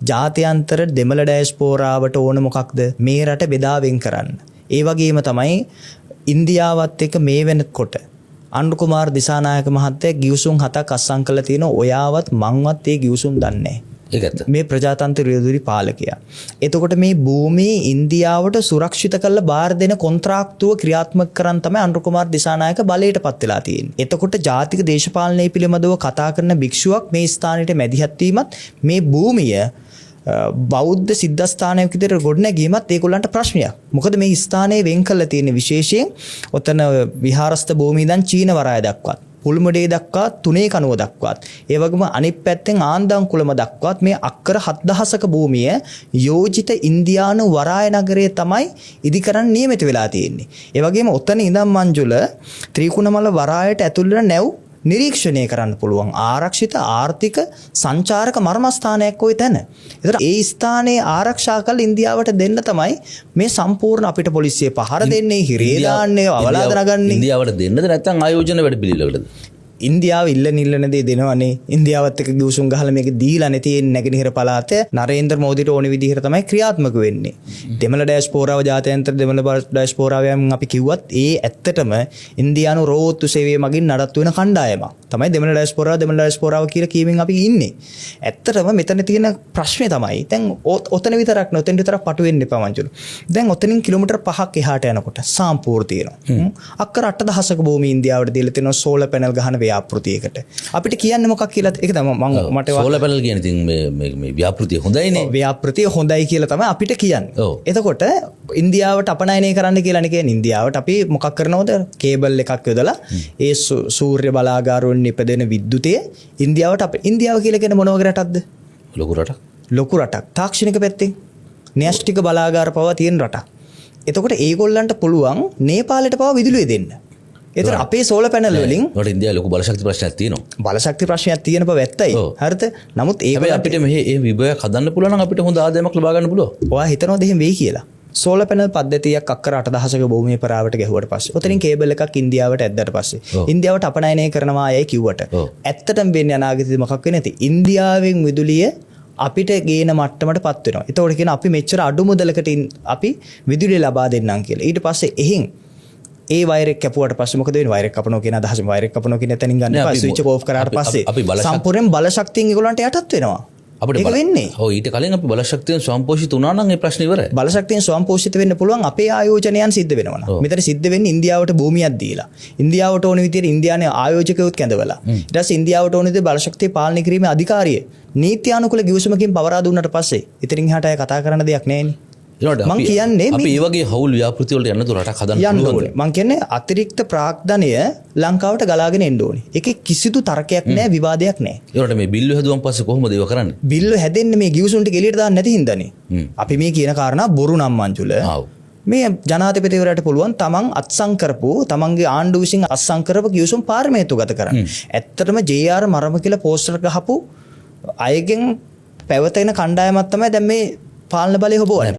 ජාත්‍යන්තර දෙමළ ඩයස්පෝරාවට ඕන මොකක්ද මේ රට බෙදා වෙන් කරන්න. ඒ වගේම තමයි ඉන්දියාවත් එක්ක මේ වෙනකොට අනුර කුමාර දිසානායක මහත්තයා ගිවිසුම් 7ක් අත්සන් කළා තියෙනවා. ඔයාවත් මංවත් ඒ ගිවිසුම් දන්නේ නැහැ. මේ ප්‍රජාතන්ත්‍ර විරෝධී පාලකයා. එතකොට මේ භූමිය ඉන්දියාවට සුරක්ෂිත කරලා බාර දෙන කොන්ත්‍රාක්තුව ක්‍රියාත්මක කරන් තමයි අනුර කුමාර දිසානායක බලයට පත් වෙලා තියෙන්නේ. එතකොට ජාතික දේශපාලනය පිළිබඳව කතා කරන භික්ෂුවක් මේ ස්ථානෙට මැදිහත් වීමත් මේ භූමිය බෞද්ධ සිද්ධාස්ථානයක් විදිහට ගොඩනැගීමත් ඒගොල්ලන්ට ප්‍රශ්නයක්. මොකද මේ ස්ථානයේ වෙන් කරලා තියෙන විශේෂයෙන් ඔතන විහාරස්ථ භූමිය ඉඳන් චීන වරාය දක්වා පුල්මුඩේ දක්වා තුනේ කනුව දක්වාත් ඒ වගේම අනිත් පැත්තෙන් ආන්දංකුලම දක්වාත් මේ අක්කර 7000ක භූමිය යෝජිත ඉන්දියානු වරාය නගරයේ තමයි ඉදිකරන්න නියමිත වෙලා තියෙන්නේ. ඒ වගේම ඔතන ඉඳන් මංජුල ත්‍රිකුණමල වරායට ඇතුල් වෙන නැව් නිරීක්ෂණය කරන්න පුළුවන් ආරක්ෂිත ආර්ථික සංචාරක මර්මස්ථානයක් ওই තැන. ඒතර ඒ ස්ථානයේ ආරක්ෂා කළ ඉන්දියාවට දෙන්න තමයි මේ සම්පූර්ණ අපිට පොලිසිය පහර දෙන්නේ, හිරේ දාන්නේ, අවලාද නගන්නේ. ඉන්දියාවට දෙන්නද නැත්නම් ආයෝජන වැඩ පිළිවෙලකටද? ඉන්දියාව ඉල්ලන දේ දෙනවනේ. ඉන්දියාවත් එක්ක ගිවිසුම් ගහලා මේක දීලා නැති නැගෙනහිර පළාත නරේන්ද්‍ර මෝදිට ඕන විදිහට තමයි ක්‍රියාත්මක වෙන්නේ. දෙමළ ඩයස්පෝරාව ජාත්‍යන්තර දෙමළ ඩයස්පෝරාවයන් අපි කිව්වත් ඒ ඇත්තටම ඉන්දියානු රෝත්තු සේවය මගින් නඩත්තු වෙන කණ්ඩායමක්. තමයි දෙමළ ඩයස්පෝරාව කියලා කියමින් අපි ඉන්නේ. ඇත්තටම මෙතන තියෙන ප්‍රශ්නේ තමයි දැන් ඔතන විතරක් නෙවෙයි ඔතෙන් විතරක් පටු වෙන්න එපා මංජුල. දැන් ඔතනින් කිලෝමීටර් 5ක් එහාට යනකොට සාම්පූර් තියෙනවා. අක්කර 8000ක භූමිය ඉන්දියාවට දීලා තියෙනවා සෝලර් පැනල් ගහන ව්‍යාපෘතියකට. අපිට කියන්න මොකක් කියලාද? ඒක තමයි මට සෝලර් පැනල් කියන ඉතින් මේ ව්‍යාපෘතිය හොඳයිනේ. ව්‍යාපෘතිය හොඳයි කියලා තමයි අපිට කියන්නේ. එතකොට ඉන්දියාවට අපනයනය කරන්න කියලානේ කියන්නේ. ඉන්දියාවට අපි මොකක් කරනවද? කේබල් එකක් යොදලා ඒ සූර්ය බලාගාරවලින් නිපදෙන විද්‍යුතය ඉන්දියාව කියලා කියන මොන වගේ රටක්ද? ලොකු රටක්. තාක්ෂණික පැත්තෙන් න්‍යෂ්ටික බලාගාර පවා තියෙන රටක්. එතකොට ඒගොල්ලන්ට පුළුවන් නේපාලයට පවා විදුලිය දෙන්න. ඒතර අපේ සෝලර් පැනල් වලින් වල ඉන්දියාවේ ලොකු බලශක්ති ප්‍රශ්නයක් තියෙනවා. බලශක්ති ප්‍රශ්නයක් තියෙන බව ඇත්තයි. හරිද? නමුත් ඒක අපිට මෙහි ඒ විභවයක් හදන්න පුළුවන් නම් අපිට හොඳ ආදායමක් ලබා ගන්න පුළුවන්. ඔයා හිතනවද එහෙම වෙයි කියලා? සෝලර් පැනල් පද්ධතියක් අක්කර 8000ක භූමිය පරාවට ගැහුවට පස්සේ ඔතනින් කේබල් එකක් ඉන්දියාවට ඇද්දාට පස්සේ ඉන්දියාවට අපනයනය කරනවා අයයි කිව්වට ඇත්තටම වෙන්නේ අනාගතේ මොකක් වෙන්නේ නැති ඉන්දියාවෙන් විදුලිය අපිට ගේන මට්ටමට පත් වෙනවා. ඒතකොට කියන අපි මෙච්චර අඩු මුදලකට අපි විදුලිය ලබා දෙන්නම් කියලා. ඊට පස්සේ එහෙන් ඒ වයර් එක කැපුවට පස්සේ මොකද වෙන්නේ? වයර් එක කපනවා කියන අදහස වයර් එක කපනවා කියන තැනින් ගන්න එපා. ස්විච් එක ඕෆ් කරාට පස්සේ සම්පූර්ණයෙන් බලශක්තියෙන් ඒගොල්ලන්ට යටත් වෙනවා. ඒක වෙන්නේ. ඔව් ඊට කලින් අපි බලශක්තියෙන් ස්වයංපෝෂිත වුණා නම් ඒ ප්‍රශ්නේ ඉවරයි. බලශක්තියෙන් ස්වයංපෝෂිත වෙන්න පුළුවන් අපේ ආයෝජනයන් සිද්ධ වෙනවා නම්. මෙතන සිද්ධ වෙන්නේ ඉන්දියාවට භූමියක් දීලා. ඉන්දියාවට ඕන විදියට ඉන්දියානේ ආයෝජකයොත් කැඳවලා. ඊට පස්සේ ඉන්දියාවට ඕන විදියට බලශක්තිය පාලනය කිරීමේ අධිකාරිය නීත්‍යානුකූල ගිවිසුමකින් පවරා දුන්නාට පස්සේ ඉතින් එහාට අය කතා කරන්න දෙයක් නැහැනේ. මං කියන්නේ අපි ඒ වගේ හවුල් ව්‍යාපෘති වලට යන්න රටක් හදන්න ඕනේ. මං කියන්නේ අතිරික්ත ප්‍රාග්ධනය ලංකාවට ගලාගෙන එන්න ඕනේ. ඒකේ කිසිදු තර්කයක් නැහැ, විවාදයක් නැහැ. ඒකට මේ බිල්ල හැදුවන් පස්සේ කොහොමද ඒව කරන්නේ? බිල්ල හැදෙන්නේ මේ ගිවිසුම් ටික එළියට දාන්න නැති හින්දානේ. අපි මේ කියන කාරණා බොරු නම් මංජුල. මේ ජනාධිපතිවරයාට පුළුවන් තමන් අත්සන් කරපු තමන්ගේ ආණ්ඩුව විසින් අත්සන් කරපු ගිවිසුම් පාර්ලිමේන්තුගත කරන්න. ඇත්තටම JR මරම කියලා පෝස්ටර් ගහපු අයගෙන් පැවතෙන කණ්ඩායමක් තමයි දැන් මේ පාලන බලය හොබවන්නේ.